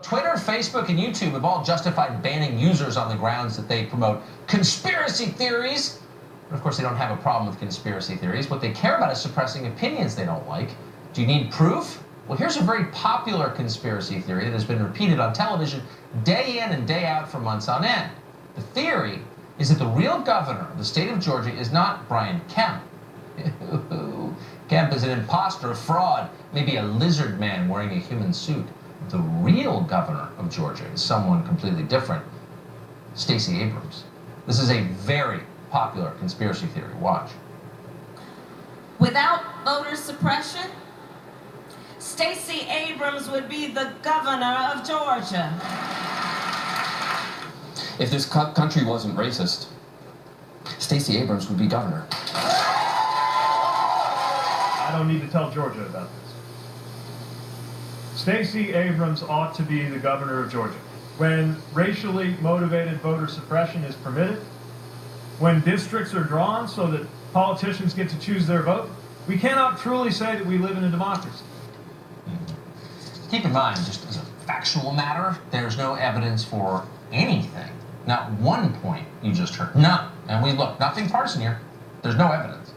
Twitter, Facebook, and YouTube have all justified banning users on the grounds that they promote conspiracy theories. But of course, they don't have a problem with conspiracy theories. What they care about is suppressing opinions they don't like. Do you need proof? Well, here's a very popular conspiracy theory that has been repeated on television day in and day out for months on end. The theory is that the real governor of the state of Georgia is not Brian Kemp. Kemp is an imposter, a fraud, maybe a lizard man wearing a human suit. The real governor of Georgia is someone completely different, Stacey Abrams. This is a very popular conspiracy theory. Watch. Without voter suppression, Stacey Abrams would be the governor of Georgia. If this country wasn't racist, Stacey Abrams would be governor. I don't need to tell Georgia about this. Stacey Abrams ought to be the governor of Georgia. When racially motivated voter suppression is permitted, when districts are drawn so that politicians get to choose their vote, we cannot truly say that we live in a democracy. Keep in mind, just as a factual matter, there's no evidence for anything. Not one point you just heard. None. And we look, nothing partisan here. There's no evidence.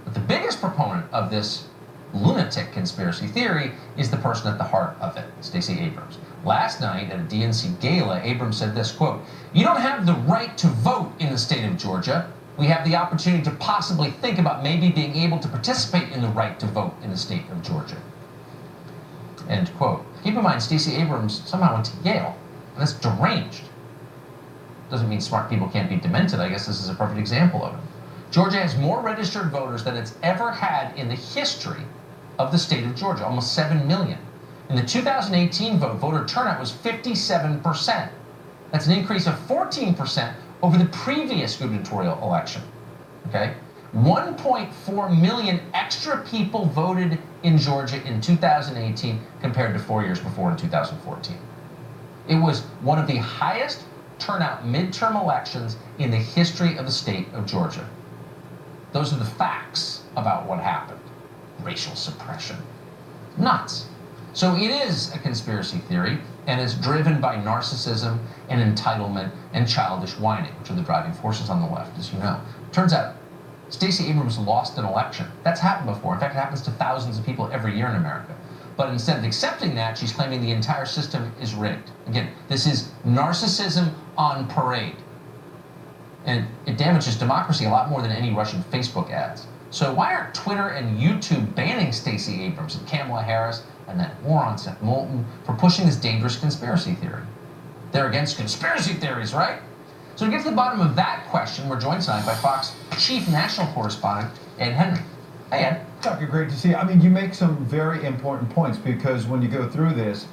But the biggest proponent of this lunatic conspiracy theory is the person at the heart of it, Stacey Abrams. Last night at a DNC gala, Abrams said this, quote, "You don't have the right to vote in the state of Georgia. We have the opportunity to possibly think about maybe being able to participate in the right to vote in the state of Georgia." End quote. Keep in mind, Stacey Abrams somehow went to Yale, and that's deranged. Doesn't mean smart people can't be demented. I guess this is a perfect example of it. Georgia has more registered voters than it's ever had in the history of the state of Georgia, almost 7 million. In the 2018 vote, voter turnout was 57%. That's an increase of 14% over the previous gubernatorial election. Okay? 1.4 million extra people voted in Georgia in 2018 compared to 4 years before in 2014. It was one of the highest turnout midterm elections in the history of the state of Georgia. Those are the facts about what happened. Racial suppression. Nuts. So it is a conspiracy theory and is driven by narcissism and entitlement and childish whining, which are the driving forces on the left, as you know. Turns out Stacey Abrams lost an election. That's happened before. In fact, it happens to thousands of people every year in America. But instead of accepting that, she's claiming the entire system is rigged. Again, this is narcissism on parade. And it damages democracy a lot more than any Russian Facebook ads. So why aren't Twitter and YouTube banning Stacey Abrams and Kamala Harris and that moron Seth Moulton for pushing this dangerous conspiracy theory? They're against conspiracy theories, right? So to get to the bottom of that question, we're joined tonight by Fox Chief National Correspondent Ed Henry. Hey, Ed. Tucker, great to see you. I mean, you make some very important points because when you go through this,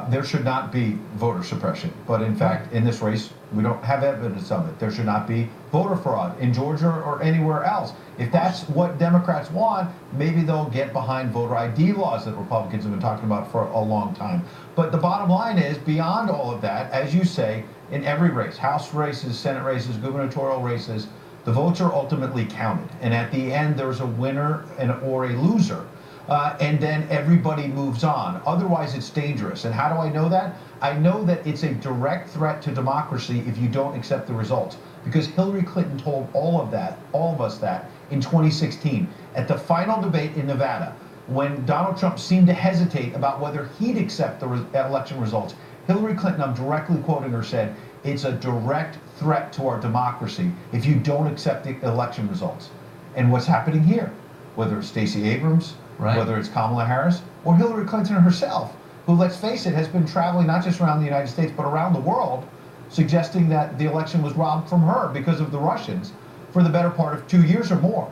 there should not be voter suppression. But in fact, in this race, we don't have evidence of it. There should not be voter fraud in Georgia or anywhere else. If that's what Democrats want, maybe they'll get behind voter ID laws that Republicans have been talking about for a long time. But the bottom line is, beyond all of that, as you say, in every race, House races, Senate races, gubernatorial races, the votes are ultimately counted. And at the end, there's a winner or a loser. And then everybody moves on. Otherwise, it's dangerous. And how do I know that? I know that it's a direct threat to democracy if you don't accept the results. Because Hillary Clinton told all of us that in 2016 at the final debate in Nevada, when Donald Trump seemed to hesitate about whether he'd accept the election results. Hillary Clinton, I'm directly quoting her, said, "It's a direct threat to our democracy if you don't accept the election results." And what's happening here? Whether it's Stacey Abrams, whether it's Kamala Harris, or Hillary Clinton herself, who, let's face it, has been traveling not just around the United States, but around the world, suggesting that the election was robbed from her because of the Russians for the better part of 2 years or more.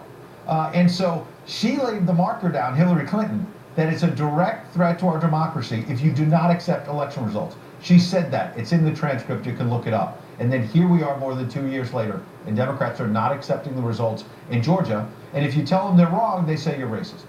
And so she laid the marker down, Hillary Clinton, that it's a direct threat to our democracy if you do not accept election results. She said that. It's in the transcript. You can look it up. And then here we are more than 2 years later, and Democrats are not accepting the results in Georgia. And if you tell them they're wrong, they say you're racist.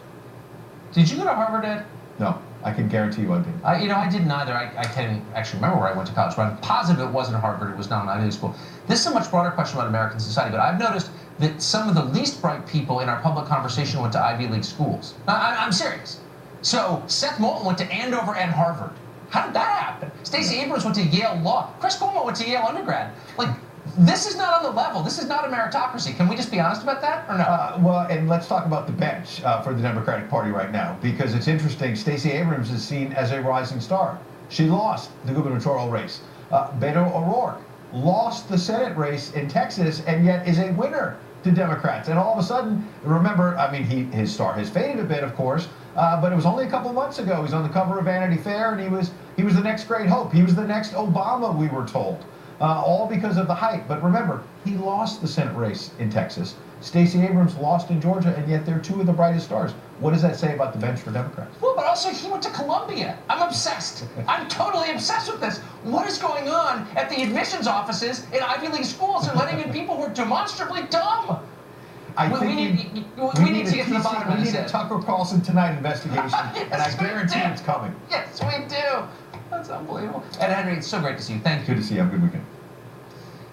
Did you go to Harvard, Ed? No, I can guarantee you I didn't. I didn't either. I can't actually remember where I went to college, but I'm positive it wasn't Harvard. It was not an Ivy League school. This is a much broader question about American society, but I've noticed that some of the least bright people in our public conversation went to Ivy League schools. I'm serious. So Seth Moulton went to Andover and Harvard. How did that happen? Stacey Abrams went to Yale Law. Chris Cuomo went to Yale undergrad. Like, this is not on the level. This is not a meritocracy. Can we just be honest about that, or no? Well, and let's talk about the bench for the Democratic Party right now, because it's interesting. Stacey Abrams is seen as a rising star. She lost the gubernatorial race. Beto O'Rourke lost the Senate race in Texas, and yet is a winner to Democrats. And all of a sudden, remember, I mean, his star has faded a bit, of course, but it was only a couple months ago. He was on the cover of Vanity Fair, and he was the next great hope. He was the next Obama, we were told. All because of the hype. But remember, he lost the Senate race in Texas. Stacey Abrams lost in Georgia, and yet they're two of the brightest stars. What does that say about the bench for Democrats? Well, but also he went to Columbia. I'm obsessed. I'm totally obsessed with this. What is going on at the admissions offices in Ivy League schools and letting in people who are demonstrably dumb? We need to get to the bottom of this. We need a Tucker Carlson Tonight investigation, Yes, and I we guarantee do. it's coming. Yes, we do. That's unbelievable. And Henry, it's so great to see you. Thank you. Good to see you. Have a good weekend.